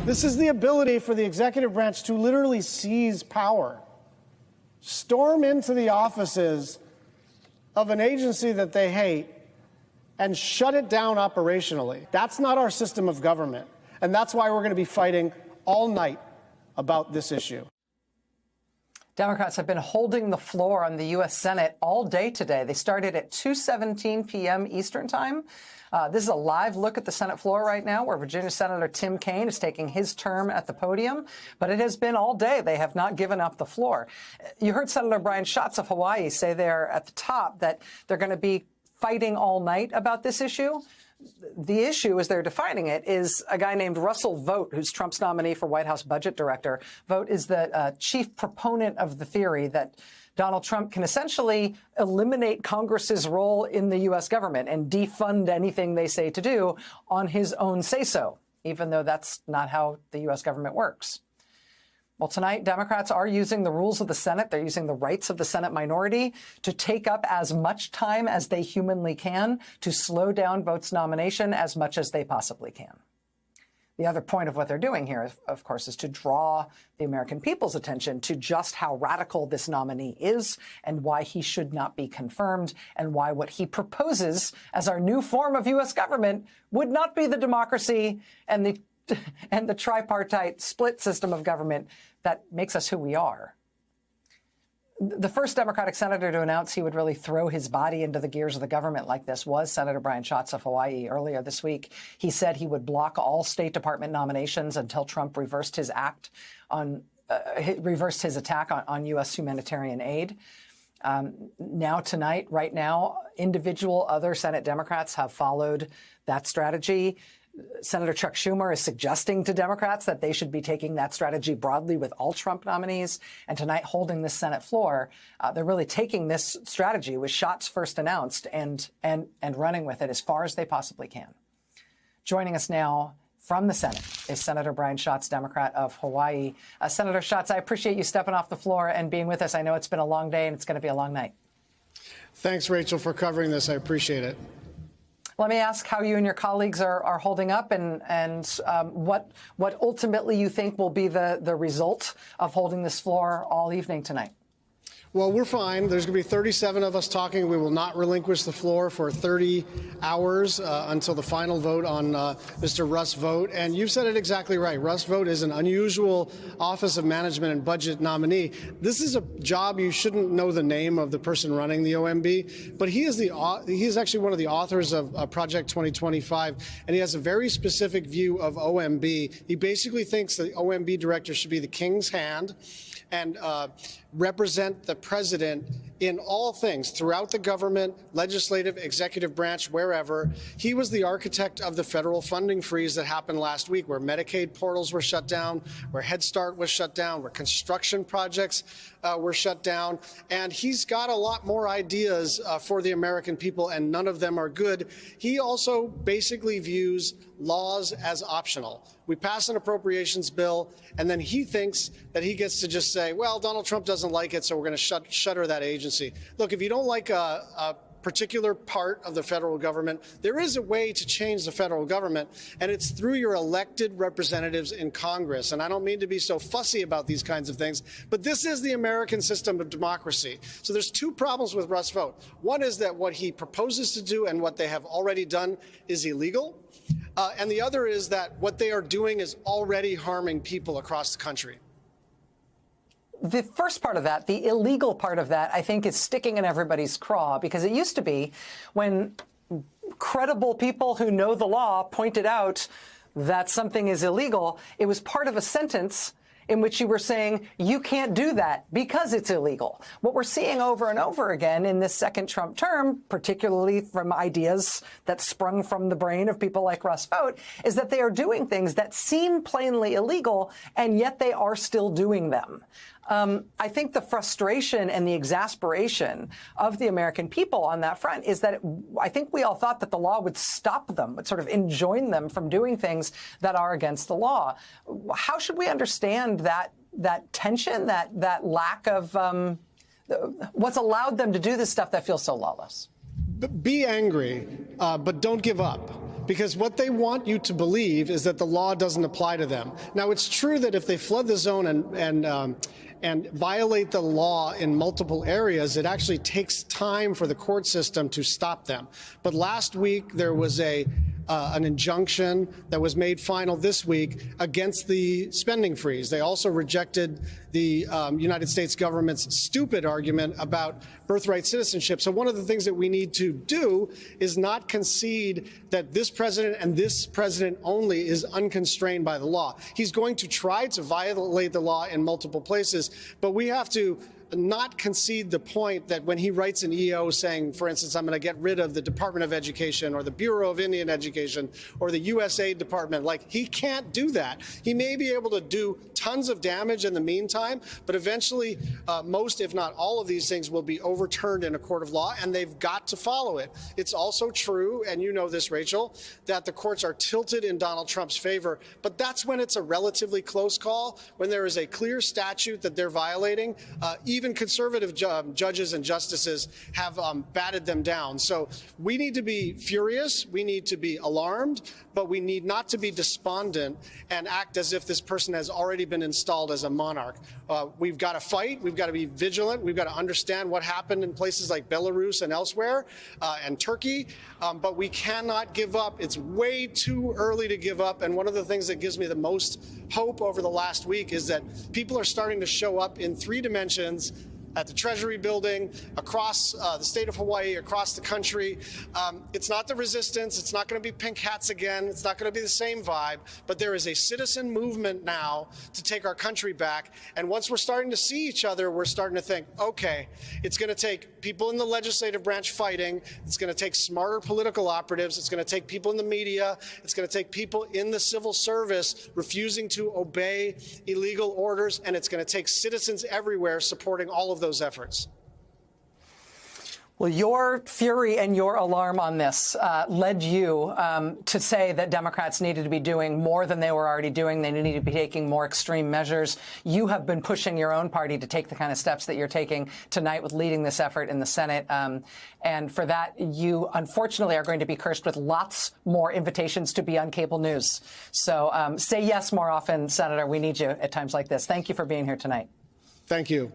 This is the ability for the executive branch to literally seize power, storm into the offices of an agency that they hate, and shut it down operationally. That's not our system of government, and that's why we're going to be fighting all night about this issue. Democrats have been holding the floor on the U.S. Senate all day today. They started at 2:17 p.m. Eastern Time. This is a live look at the Senate floor right now, where Virginia Senator Tim Kaine is taking his term at the podium. But it has been all day. They have not given up the floor. You heard Senator Brian Schatz of Hawaii say there at the top that they're going to be fighting all night about this issue. The issue, as they're defining it, is a guy named Russell Vogt, who's Trump's nominee for White House budget director. Vogt is the chief proponent of the theory that Donald Trump can essentially eliminate Congress's role in the U.S. government and defund anything they say to do on his own say-so, even though that's not how the U.S. government works. Well, tonight, Democrats are using the rules of the Senate. They're using the rights of the Senate minority to take up as much time as they humanly can to slow down Vogt's nomination as much as they possibly can. The other point of what they're doing here, of course, is to draw the American people's attention to just how radical this nominee is and why he should not be confirmed and why what he proposes as our new form of U.S. government would not be the democracy and the tripartite split system of government that makes us who we are. The first Democratic senator to announce he would really throw his body into the gears of the government like this was Senator Brian Schatz of Hawaii earlier this week. He said he would block all State Department nominations until Trump reversed his attack on U.S. humanitarian aid. Now tonight, right now, individual other Senate Democrats have followed that strategy. Senator Chuck Schumer is suggesting to Democrats that they should be taking that strategy broadly with all Trump nominees. And tonight, holding this Senate floor, they're really taking this strategy, which Schatz first announced, and running with it as far as they possibly can. Joining us now from the Senate is Senator Brian Schatz, Democrat of Hawaii. Senator Schatz, I appreciate you stepping off the floor and being with us. I know it's been a long day and it's going to be a long night. Thanks, Rachel, for covering this. I appreciate it. Let me ask how you and your colleagues are holding up and what ultimately you think will be the result of holding this floor all evening tonight. Well, we're fine. There's going to be 37 of us talking. We will not relinquish the floor for 30 hours until the final vote on Mr. Russ Vogt. And you've said it exactly right. Russ Vogt is an unusual Office of Management and Budget nominee. This is a job you shouldn't know the name of the person running the OMB, but he is actually one of the authors of Project 2025, and he has a very specific view of OMB. He basically thinks the OMB director should be the king's hand and represent the president in all things throughout the government, legislative, executive branch, wherever. He was the architect of the federal funding freeze that happened last week, where Medicaid portals were shut down, where Head Start was shut down, where construction projects were shut down. And he's got a lot more ideas for the American people, and none of them are good. He also basically views laws as optional. We pass an appropriations bill, and then he thinks that he gets to just say, well, Donald Trump doesn't like it, so we're going to shutter that agency. Look, if you don't like a particular part of the federal government, there is a way to change the federal government, and it's through your elected representatives in Congress. And I don't mean to be so fussy about these kinds of things, but this is the American system of democracy. So there's two problems with Russ Vogt. One is that what he proposes to do and what they have already done is illegal. And the other is that what they are doing is already harming people across the country. The first part of that, the illegal part of that, I think is sticking in everybody's craw, because it used to be when credible people who know the law pointed out that something is illegal, it was part of a sentence in which you were saying you can't do that because it's illegal. What we're seeing over and over again in this second Trump term, particularly from ideas that sprung from the brain of people like Russ Vogt, is that they are doing things that seem plainly illegal, and yet they are still doing them. I think the frustration and the exasperation of the American people on that front is that I think we all thought that the law would stop them, would sort of enjoin them from doing things that are against the law. How should we understand that tension, that lack of what's allowed them to do this stuff that feels so lawless? Be angry, but don't give up. Because what they want you to believe is that the law doesn't apply to them. Now, it's true that if they flood the zone and violate the law in multiple areas, it actually takes time for the court system to stop them. But last week, there was an injunction that was made final this week against the spending freeze. They also rejected the United States government's stupid argument about birthright citizenship. So one of the things that we need to do is not concede that this president and this president only is unconstrained by the law. He's going to try to violate the law in multiple places, but we have to not concede the point that when he writes an EO saying, for instance, I'm going to get rid of the Department of Education or the Bureau of Indian Education or the USAID Department, like, he can't do that. He may be able to do tons of damage in the meantime, but eventually most, if not all of these things will be overturned in a court of law, and they've got to follow it. It's also true, and you know this, Rachel, that the courts are tilted in Donald Trump's favor, but that's when it's a relatively close call, when there is a clear statute that they're violating. Even conservative judges and justices have batted them down. So we need to be furious, we need to be alarmed, but we need not to be despondent and act as if this person has already been installed as a monarch. We've got to fight, we've got to be vigilant, we've got to understand what happened in places like Belarus and elsewhere, and Turkey, but we cannot give up. It's way too early to give up, and one of the things that gives me the most hope over the last week is that people are starting to show up in 3 dimensions at the Treasury building, across the state of Hawaii, across the country. It's not the resistance. It's not going to be pink hats again. It's not going to be the same vibe. But there is a citizen movement now to take our country back. And once we're starting to see each other, we're starting to think, okay, it's going to take people in the legislative branch fighting. It's going to take smarter political operatives. It's going to take people in the media. It's going to take people in the civil service refusing to obey illegal orders. And it's going to take citizens everywhere supporting all of those efforts. Well, your fury and your alarm on this led you to say that Democrats needed to be doing more than they were already doing. They needed to be taking more extreme measures. You have been pushing your own party to take the kind of steps that you're taking tonight with leading this effort in the Senate. And for that, you unfortunately are going to be cursed with lots more invitations to be on cable news. So say yes more often, Senator. We need you at times like this. Thank you for being here tonight. Thank you.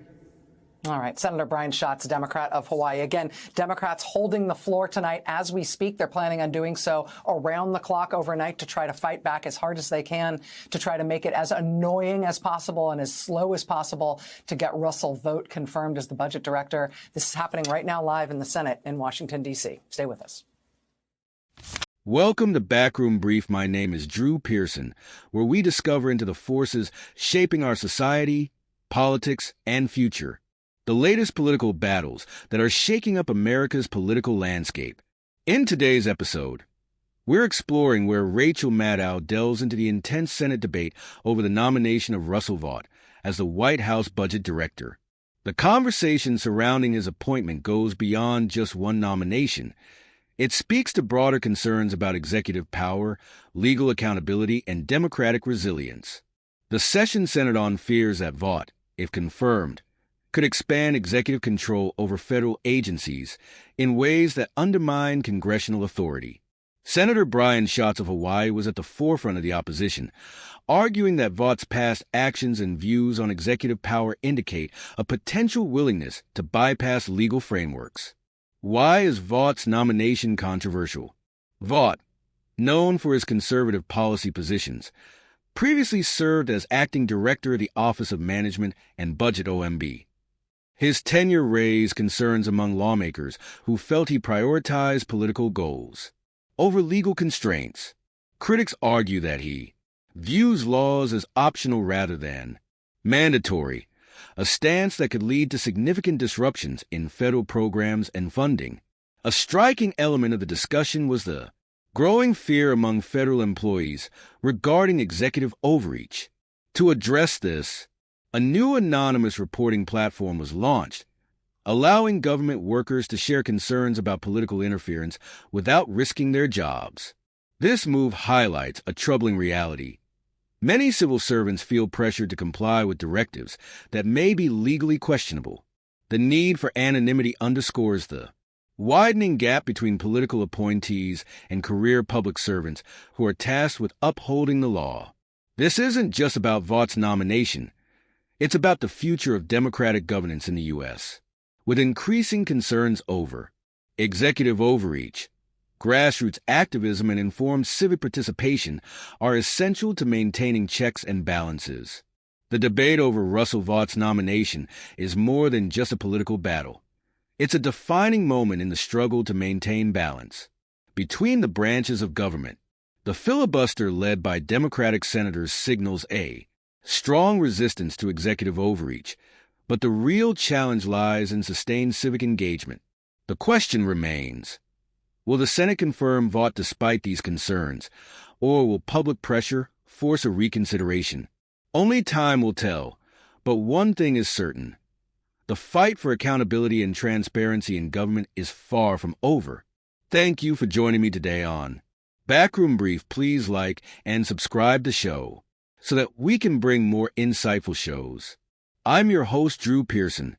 All right. Senator Brian Schatz, Democrat of Hawaii. Again, Democrats holding the floor tonight as we speak. They're planning on doing so around the clock overnight to try to fight back as hard as they can, to try to make it as annoying as possible and as slow as possible to get Russell Vogt confirmed as the budget director. This is happening right now live in the Senate in Washington, D.C. Stay with us. Welcome to Backroom Brief. My name is Drew Pearson, where we discover into the forces shaping our society, politics, and future. The latest political battles that are shaking up America's political landscape. In today's episode, we're exploring where Rachel Maddow delves into the intense Senate debate over the nomination of Russell Vought as the White House budget director. The conversation surrounding his appointment goes beyond just one nomination. It speaks to broader concerns about executive power, legal accountability, and democratic resilience. The session centered on fears that Vought, if confirmed, could expand executive control over federal agencies in ways that undermine congressional authority. Senator Brian Schatz of Hawaii was at the forefront of the opposition, arguing that Vaught's past actions and views on executive power indicate a potential willingness to bypass legal frameworks. Why is Vaught's nomination controversial? Vought, known for his conservative policy positions, previously served as acting director of the Office of Management and Budget OMB. His tenure raised concerns among lawmakers who felt he prioritized political goals over legal constraints. Critics argue that he views laws as optional rather than mandatory, a stance that could lead to significant disruptions in federal programs and funding. A striking element of the discussion was the growing fear among federal employees regarding executive overreach. To address this, a new anonymous reporting platform was launched, allowing government workers to share concerns about political interference without risking their jobs. This move highlights a troubling reality. Many civil servants feel pressured to comply with directives that may be legally questionable. The need for anonymity underscores the widening gap between political appointees and career public servants who are tasked with upholding the law. This isn't just about Vaught's nomination. It's about the future of democratic governance in the U.S. With increasing concerns over executive overreach, grassroots activism and informed civic participation are essential to maintaining checks and balances. The debate over Russell Vaught's nomination is more than just a political battle. It's a defining moment in the struggle to maintain balance between the branches of government. The filibuster led by Democratic senators signals a strong resistance to executive overreach, but the real challenge lies in sustained civic engagement. The question remains, will the Senate confirm Vaught despite these concerns, or will public pressure force a reconsideration? Only time will tell, but one thing is certain. The fight for accountability and transparency in government is far from over. Thank you for joining me today on Backroom Brief. Please like and subscribe to the show so that we can bring more insightful shows. I'm your host, Drew Pearson,